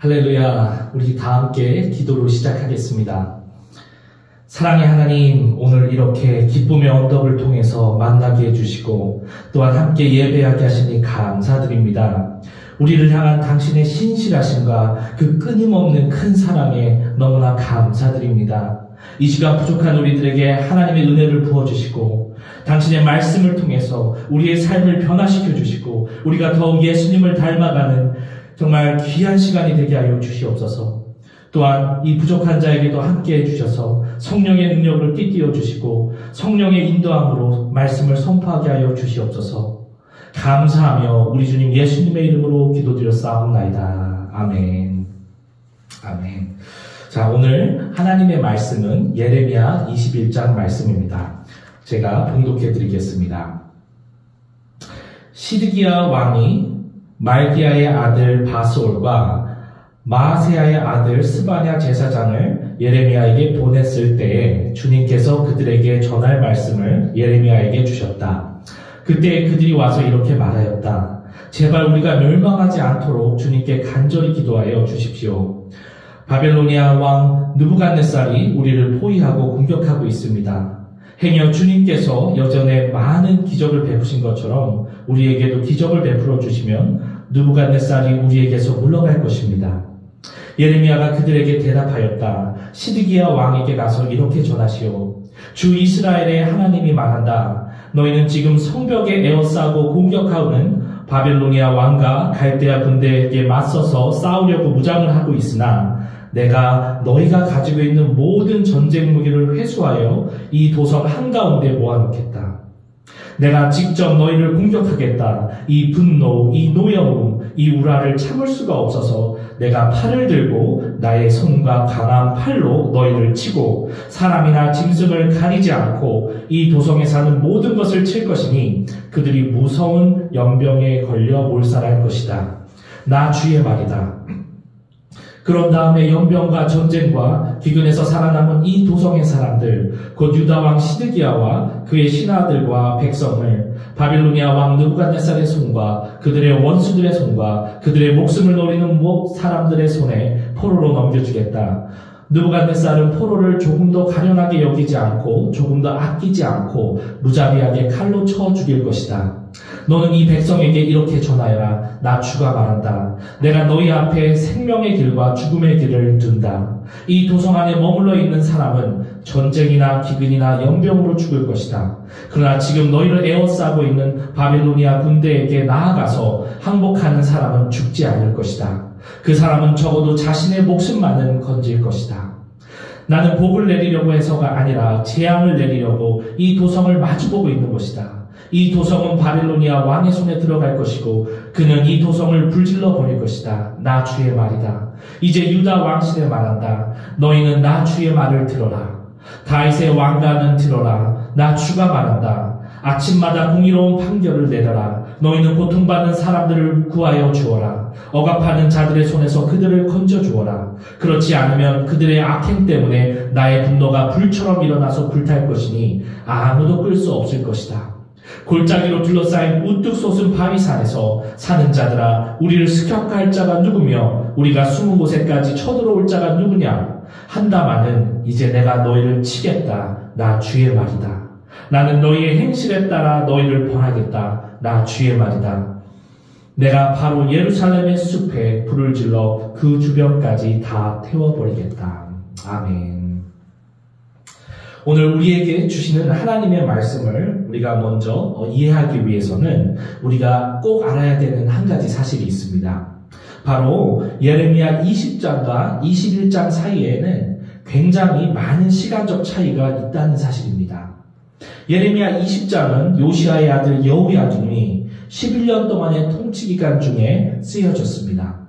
할렐루야, 우리 다 함께 기도로 시작하겠습니다. 사랑의 하나님, 오늘 이렇게 기쁨의 언덕을 통해서 만나게 해주시고 또한 함께 예배하게 하시니 감사드립니다. 우리를 향한 당신의 신실하심과 그 끊임없는 큰 사랑에 너무나 감사드립니다. 이 시간 부족한 우리들에게 하나님의 은혜를 부어주시고 당신의 말씀을 통해서 우리의 삶을 변화시켜 주시고 우리가 더욱 예수님을 닮아가는 정말 귀한 시간이 되게 하여 주시옵소서. 또한 이 부족한 자에게도 함께 해주셔서 성령의 능력을 띠띠어 주시고 성령의 인도함으로 말씀을 선포하게 하여 주시옵소서. 감사하며 우리 주님 예수님의 이름으로 기도드렸사옵나이다. 아멘. 아멘. 자, 오늘 하나님의 말씀은 예레미야 21장 말씀입니다. 제가 봉독해 드리겠습니다. 시드기야 왕이 말기야의 아들 바스올과 마아세야의 아들 스바냐 제사장을 예레미야에게 보냈을 때에 주님께서 그들에게 전할 말씀을 예레미야에게 주셨다. 그때 그들이 와서 이렇게 말하였다. 제발 우리가 멸망하지 않도록 주님께 간절히 기도하여 주십시오. 바벨로니아 왕 느부갓네살이 우리를 포위하고 공격하고 있습니다. 행여 주님께서 여전에 많은 기적을 베푸신 것처럼 우리에게도 기적을 베풀어 주시면 느부갓네살이 우리에게서 물러갈 것입니다. 예레미야가 그들에게 대답하였다. 시드기야 왕에게 가서 이렇게 전하시오. 주 이스라엘의 하나님이 말한다. 너희는 지금 성벽에 에워싸고 공격하오는 바벨로니아 왕과 갈대아 군대에게 맞서서 싸우려고 무장을 하고 있으나 내가 너희가 가지고 있는 모든 전쟁 무기를 회수하여 이 도성 한가운데 모아놓겠다. 내가 직접 너희를 공격하겠다. 이 분노, 이 노여움, 이 우라를 참을 수가 없어서 내가 팔을 들고 나의 손과 강한 팔로 너희를 치고 사람이나 짐승을 가리지 않고 이 도성에 사는 모든 것을 칠 것이니 그들이 무서운 연병에 걸려 몰살할 것이다. 나 주의 말이다. 그런 다음에 연병과 전쟁과 기근에서 살아남은 이 도성의 사람들, 곧 유다 왕 시드기야와 그의 신하들과 백성을 바빌로니아 왕 느부갓네살의 손과 그들의 원수들의 손과 그들의 목숨을 노리는 사람들의 손에 포로로 넘겨주겠다. 느부갓네살은 포로를 조금 더 가련하게 여기지 않고 조금 더 아끼지 않고 무자비하게 칼로 쳐 죽일 것이다. 너는 이 백성에게 이렇게 전하여라. 나 주가 말한다. 내가 너희 앞에 생명의 길과 죽음의 길을 둔다. 이 도성 안에 머물러 있는 사람은 전쟁이나 기근이나 연병으로 죽을 것이다. 그러나 지금 너희를 에워싸고 있는 바빌로니아 군대에게 나아가서 항복하는 사람은 죽지 않을 것이다. 그 사람은 적어도 자신의 목숨만은 건질 것이다. 나는 복을 내리려고 해서가 아니라 재앙을 내리려고 이 도성을 마주보고 있는 것이다. 이 도성은 바빌로니아 왕의 손에 들어갈 것이고 그는 이 도성을 불질러 버릴 것이다. 나 주의 말이다. 이제 유다 왕실에 말한다. 너희는 나 주의 말을 들어라. 다윗의 왕가는 들어라. 나 주가 말한다. 아침마다 공의로운 판결을 내려라. 너희는 고통받는 사람들을 구하여 주어라. 억압하는 자들의 손에서 그들을 건져 주어라. 그렇지 않으면 그들의 악행 때문에 나의 분노가 불처럼 일어나서 불탈 것이니 아무도 끌 수 없을 것이다. 골짜기로 둘러싸인 우뚝 솟은 바위산에서 사는 자들아, 우리를 습격할 자가 누구며 우리가 숨은 곳에까지 쳐들어올 자가 누구냐? 한다마는 이제 내가 너희를 치겠다. 나 주의 말이다. 나는 너희의 행실에 따라 너희를 벌하겠다. 나 주의 말이다. 내가 바로 예루살렘의 숲에 불을 질러 그 주변까지 다 태워버리겠다. 아멘. 오늘 우리에게 주시는 하나님의 말씀을 우리가 먼저 이해하기 위해서는 우리가 꼭 알아야 되는 한 가지 사실이 있습니다. 바로 예레미야 20장과 21장 사이에는 굉장히 많은 시간적 차이가 있다는 사실입니다. 예레미야 20장은 요시아의 아들 여호야김이 11년 동안의 통치 기간 중에 쓰여졌습니다.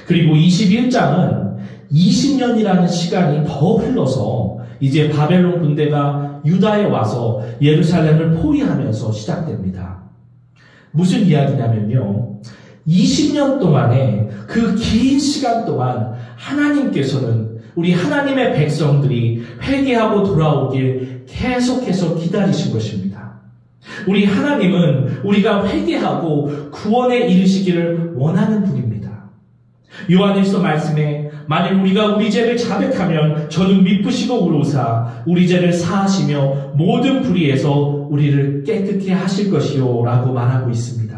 그리고 21장은 20년이라는 시간이 더 흘러서 이제 바벨론 군대가 유다에 와서 예루살렘을 포위하면서 시작됩니다. 무슨 이야기냐면요. 20년 동안에 그 긴 시간 동안 하나님께서는 우리 하나님의 백성들이 회개하고 돌아오길 계속해서 기다리신 것입니다. 우리 하나님은 우리가 회개하고 구원에 이르시기를 원하는 분입니다. 요한일서 말씀에 만일 우리가 우리 죄를 자백하면 저는 미쁘시고 의로우사 우리 죄를 사하시며 모든 불의에서 우리를 깨끗게 하실 것이요 라고 말하고 있습니다.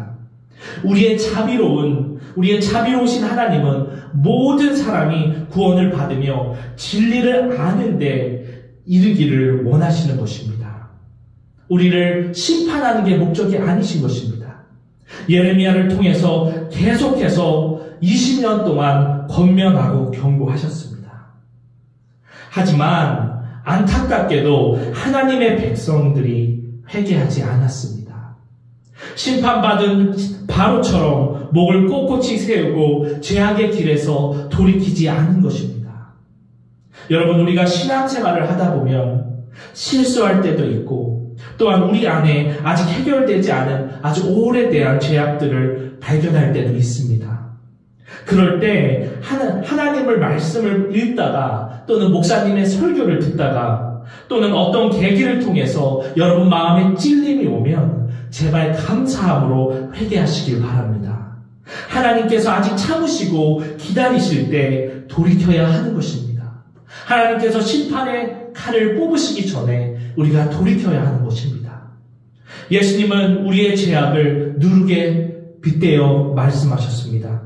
우리의 자비로우신 하나님은 모든 사람이 구원을 받으며 진리를 아는데 이르기를 원하시는 것입니다. 우리를 심판하는 게 목적이 아니신 것입니다. 예레미야를 통해서 계속해서 20년 동안 권면하고 경고하셨습니다. 하지만 안타깝게도 하나님의 백성들이 회개하지 않았습니다. 심판받은 바로처럼 목을 꼿꼿이 세우고 죄악의 길에서 돌이키지 않은 것입니다. 여러분, 우리가 신앙생활을 하다 보면 실수할 때도 있고 또한 우리 안에 아직 해결되지 않은 아주 오래된 죄악들을 발견할 때도 있습니다. 그럴 때 하나님의 말씀을 읽다가 또는 목사님의 설교를 듣다가 또는 어떤 계기를 통해서 여러분 마음에 찔림이 오면 제발 감사함으로 회개하시길 바랍니다. 하나님께서 아직 참으시고 기다리실 때 돌이켜야 하는 것입니다. 하나님께서 심판의 칼을 뽑으시기 전에 우리가 돌이켜야 하는 것입니다. 예수님은 우리의 죄악을 누룩에 빗대어 말씀하셨습니다.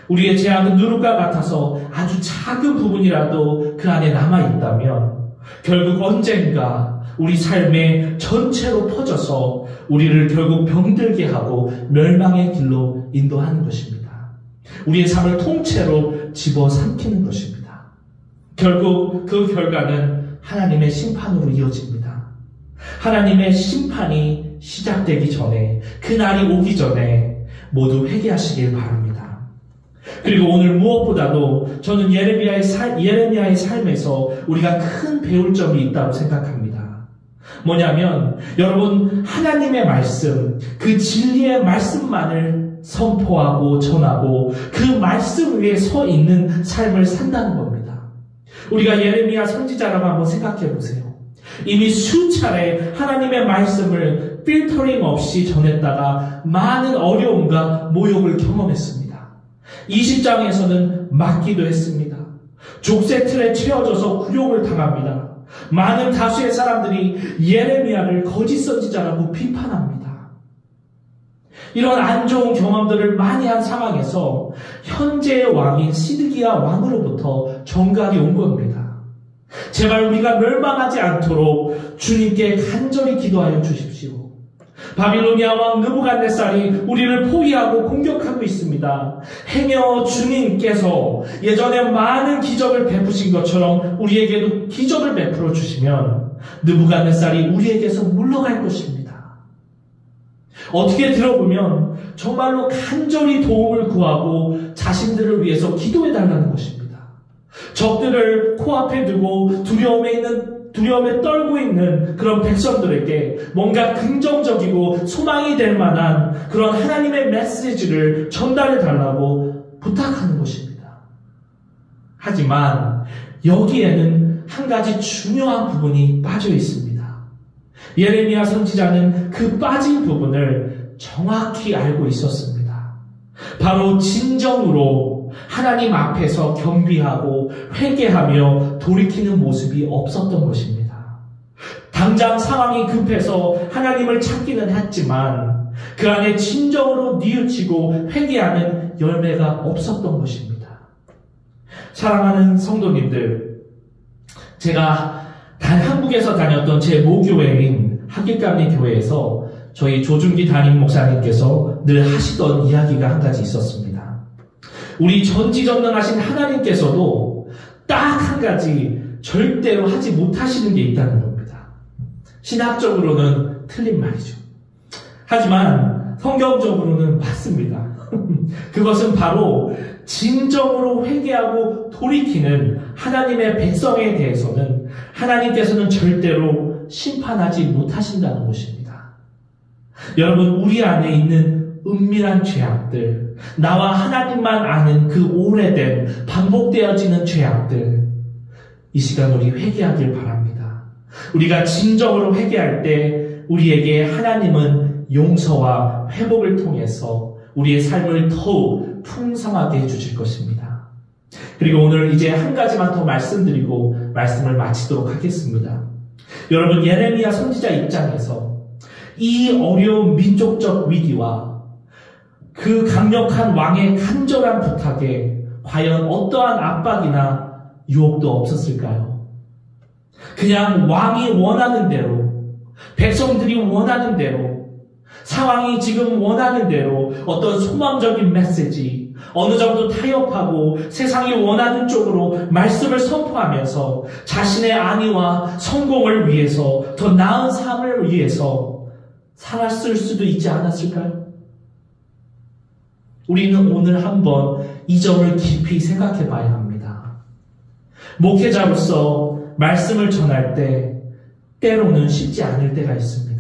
우리의 죄악은 누룩과 같아서 아주 작은 부분이라도 그 안에 남아있다면 결국 언젠가 우리 삶의 전체로 퍼져서 우리를 결국 병들게 하고 멸망의 길로 인도하는 것입니다. 우리의 삶을 통째로 집어삼키는 것입니다. 결국 그 결과는 하나님의 심판으로 이어집니다. 하나님의 심판이 시작되기 전에, 그날이 오기 전에 모두 회개하시길 바랍니다. 그리고 오늘 무엇보다도 저는 예레미야의 삶에서 우리가 큰 배울 점이 있다고 생각합니다. 뭐냐면 여러분, 하나님의 말씀, 그 진리의 말씀만을 선포하고 전하고 그 말씀 위에 서 있는 삶을 산다는 겁니다. 우리가 예레미야 선지자라고 한번 생각해 보세요. 이미 수차례 하나님의 말씀을 필터링 없이 전했다가 많은 어려움과 모욕을 경험했습니다. 20장에서는 맞기도 했습니다. 족쇄 틀에 채워져서 굴욕을 당합니다. 많은 다수의 사람들이 예레미야를 거짓 선지자라고 비판합니다. 이런 안 좋은 경험들을 많이 한 상황에서 현재의 왕인 시드기야 왕으로부터 전갈이 온 겁니다. 제발 우리가 멸망하지 않도록 주님께 간절히 기도하여 주십시오. 바빌로니아 왕 느부갓네살이 우리를 포위하고 공격하고 있습니다. 행여 주님께서 예전에 많은 기적을 베푸신 것처럼 우리에게도 기적을 베풀어 주시면 느부갓네살이 우리에게서 물러갈 것입니다. 어떻게 들어보면 정말로 간절히 도움을 구하고 자신들을 위해서 기도해달라는 것입니다. 적들을 코앞에 두고 두려움에 떨고 있는 그런 백성들에게 뭔가 긍정적이고 소망이 될 만한 그런 하나님의 메시지를 전달해 달라고 부탁하는 것입니다. 하지만 여기에는 한 가지 중요한 부분이 빠져 있습니다. 예레미야 선지자는 그 빠진 부분을 정확히 알고 있었습니다. 바로 진정으로 하나님 앞에서 겸비하고 회개하며 돌이키는 모습이 없었던 것입니다. 당장 상황이 급해서 하나님을 찾기는 했지만 그 안에 진정으로 뉘우치고 회개하는 열매가 없었던 것입니다. 사랑하는 성도님들, 제가 한국에서 다녔던 제 모교회인 하길감리 교회에서 저희 조준기 담임 목사님께서 늘 하시던 이야기가 한 가지 있었습니다. 우리 전지전능하신 하나님께서도 딱 한 가지 절대로 하지 못하시는 게 있다는 겁니다. 신학적으로는 틀린 말이죠. 하지만 성경적으로는 맞습니다. 그것은 바로 진정으로 회개하고 돌이키는 하나님의 백성에 대해서는 하나님께서는 절대로 심판하지 못하신다는 것입니다. 여러분, 우리 안에 있는 은밀한 죄악들, 나와 하나님만 아는 그 오래된 반복되어지는 죄악들, 이 시간 우리 회개하길 바랍니다. 우리가 진정으로 회개할 때 우리에게 하나님은 용서와 회복을 통해서 우리의 삶을 더욱 풍성하게 해주실 것입니다. 그리고 오늘 이제 한 가지만 더 말씀드리고 말씀을 마치도록 하겠습니다. 여러분, 예레미야 선지자 입장에서 이 어려운 민족적 위기와 그 강력한 왕의 간절한 부탁에 과연 어떠한 압박이나 유혹도 없었을까요? 그냥 왕이 원하는 대로, 백성들이 원하는 대로, 상황이 지금 원하는 대로 어떤 소망적인 메시지, 어느 정도 타협하고 세상이 원하는 쪽으로 말씀을 선포하면서 자신의 안위와 성공을 위해서, 더 나은 삶을 위해서 살았을 수도 있지 않았을까요? 우리는 오늘 한번 이 점을 깊이 생각해 봐야 합니다. 목회자로서 말씀을 전할 때 때로는 쉽지 않을 때가 있습니다.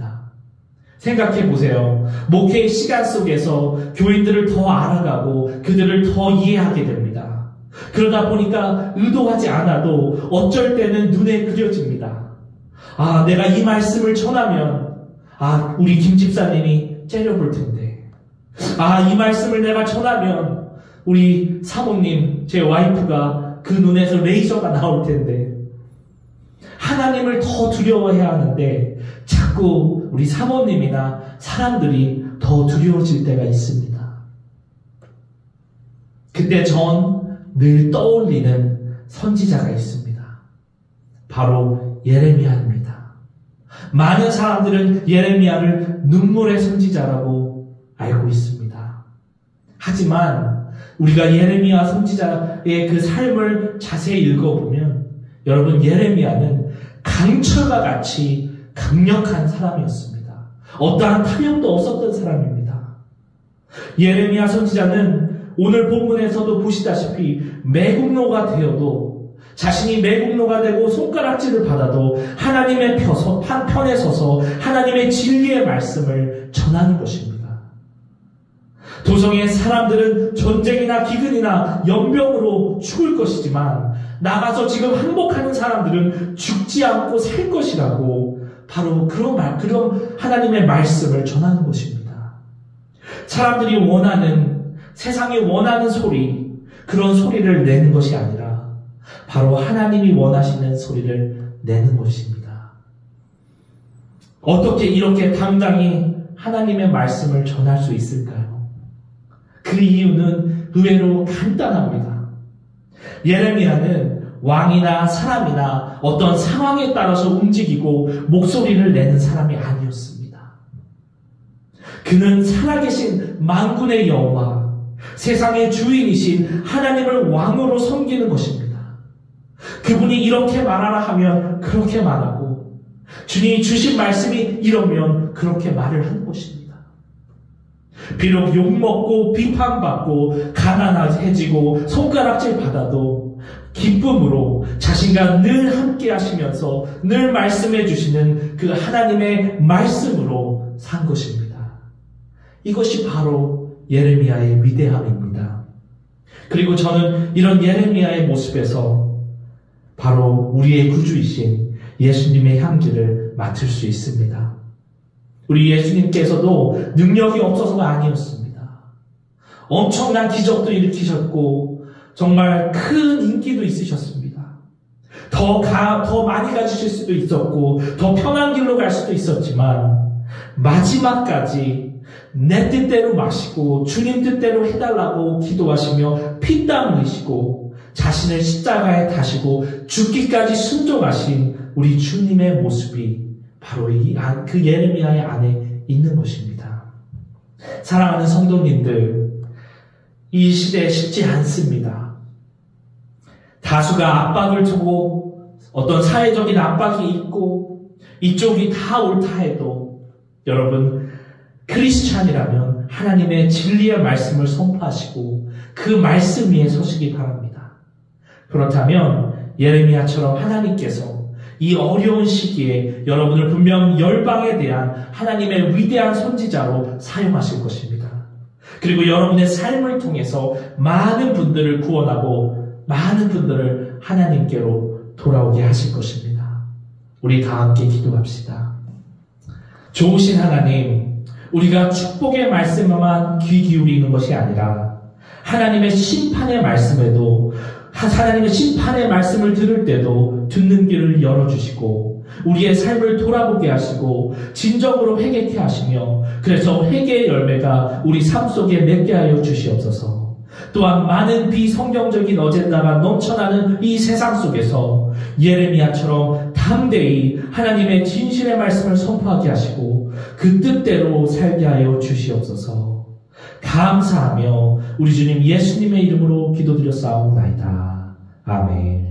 생각해 보세요. 목회의 시간 속에서 교인들을 더 알아가고 그들을 더 이해하게 됩니다. 그러다 보니까 의도하지 않아도 어쩔 때는 눈에 그려집니다. 아, 내가 이 말씀을 전하면 우리 김 집사님이 째려볼 텐데, 이 말씀을 내가 전하면 우리 사모님, 제 와이프가 그 눈에서 레이저가 나올 텐데, 하나님을 더 두려워해야 하는데 자꾸 우리 사모님이나 사람들이 더 두려워질 때가 있습니다. 그때 전 늘 떠올리는 선지자가 있습니다. 바로 예레미야입니다. 많은 사람들은 예레미야를 눈물의 선지자라고 알고 있습니다. 하지만 우리가 예레미야 선지자의 그 삶을 자세히 읽어보면 여러분, 예레미야는 강철과 같이 강력한 사람이었습니다. 어떠한 타협도 없었던 사람입니다. 예레미야 선지자는 오늘 본문에서도 보시다시피 매국노가 되어도, 자신이 매국노가 되고 손가락질을 받아도 하나님의 편에 서서 하나님의 진리의 말씀을 전하는 것입니다. 도성의 사람들은 전쟁이나 기근이나 연병으로 죽을 것이지만 나가서 지금 항복하는 사람들은 죽지 않고 살 것이라고, 바로 그런 하나님의 말씀을 전하는 것입니다. 사람들이 원하는, 세상이 원하는 소리, 그런 소리를 내는 것이 아니라 바로 하나님이 원하시는 소리를 내는 것입니다. 어떻게 이렇게 당당히 하나님의 말씀을 전할 수 있을까요? 그 이유는 의외로 간단합니다. 예레미야는 왕이나 사람이나 어떤 상황에 따라서 움직이고 목소리를 내는 사람이 아니었습니다. 그는 살아계신 만군의 여호와, 세상의 주인이신 하나님을 왕으로 섬기는 것입니다. 그분이 이렇게 말하라 하면 그렇게 말하고, 주님이 주신 말씀이 이러면 그렇게 말을 하는 것입니다. 비록 욕먹고 비판받고 가난해지고 손가락질 받아도 기쁨으로 자신과 늘 함께 하시면서 늘 말씀해 주시는 그 하나님의 말씀으로 산 것입니다. 이것이 바로 예레미야의 위대함입니다. 그리고 저는 이런 예레미야의 모습에서 바로 우리의 구주이신 예수님의 향기를 맡을 수 있습니다. 우리 예수님께서도 능력이 없어서가 아니었습니다. 엄청난 기적도 일으키셨고 정말 큰 인기도 있으셨습니다. 더 많이 가지실 수도 있었고 더 편한 길로 갈 수도 있었지만 마지막까지 내 뜻대로 마시고 주님 뜻대로 해달라고 기도하시며 피땀 흘리시고 자신을 십자가에 다시고 죽기까지 순종하신 우리 주님의 모습이 바로 그 예레미야의 안에 있는 것입니다. 사랑하는 성도님들, 이 시대에 쉽지 않습니다. 다수가 압박을 두고 어떤 사회적인 압박이 있고 이쪽이 다 옳다 해도 여러분, 크리스찬이라면 하나님의 진리의 말씀을 선포하시고 그 말씀 위에 서시기 바랍니다. 그렇다면 예레미야처럼 하나님께서 이 어려운 시기에 여러분을 분명 열방에 대한 하나님의 위대한 선지자로 사용하실 것입니다. 그리고 여러분의 삶을 통해서 많은 분들을 구원하고 많은 분들을 하나님께로 돌아오게 하실 것입니다. 우리 다 함께 기도합시다. 좋으신 하나님, 우리가 축복의 말씀에만 귀 기울이는 것이 아니라 하나님의 심판의 말씀에도 하나님의 심판의 말씀을 들을 때도 듣는 귀를 열어주시고 우리의 삶을 돌아보게 하시고 진정으로 회개케 하시며 그래서 회개의 열매가 우리 삶 속에 맺게 하여 주시옵소서. 또한 많은 비성경적인 어젠다가 넘쳐나는 이 세상 속에서 예레미야처럼 담대히 하나님의 진실의 말씀을 선포하게 하시고 그 뜻대로 살게 하여 주시옵소서. 감사하며 우리 주님 예수님의 이름으로 기도드려 싸움나이다. 아멘.